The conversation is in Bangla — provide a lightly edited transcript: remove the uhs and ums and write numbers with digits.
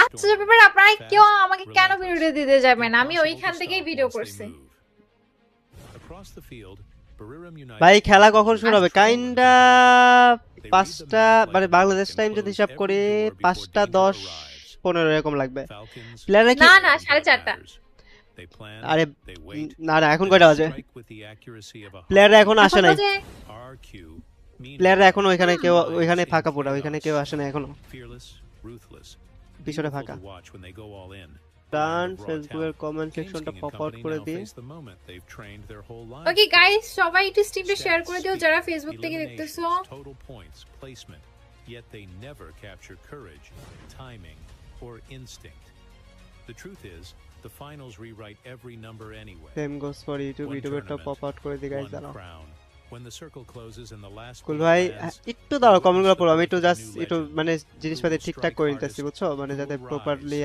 আচ্ছা ব্যাপার আপনারা কেউ আমাকে কেন ভিডিও দিতে যাবেন? আমি ওইখান থেকেই ভিডিও করছি। ভাই খেলা কখন শুরু হবে? আচ্ছা। কাইন্ডা 5টা মানে বাংলাদেশ টাইম যদি হিসাব করি 5টা 10-15 এরকম লাগবে। প্লেয়াররা কি না না 4:30টা। আরে না না এখন কয়টা বাজে? প্লেয়াররা এখন আসে এখন নাই। বাজে প্লেয়াররা এখনো ওইখানে কেউ ওইখানে ফাঁকা পুরা, ওইখানে কেউ আসে না এখনো, পিছনে ফাঁকা। ডান ফেসবুকের কমেন্ট সেকশনটা পপ আউট করে দিই। ওকে গাইস সবাই একটু স্ট্রিমটা শেয়ার করে দিও যারা ফেসবুক থেকে দেখতেছো। Yet they never capture courage, timing, or instinct. The truth is, the finals rewrite every number anyway. Same goes for YouTube, ইউটিউবেরটা পপ আউট করে দিই গাইস দাঁড়াও। When the circle closes and the last কুল ভাই একটু দাঁড়াও, কমেন্টগুলো পড়ো, আমি একটু জাস্ট একটু মানে জিনিসপাতি ঠিকঠাক করে নিতেছি বুঝছো, মানে যাতে প্রপারলি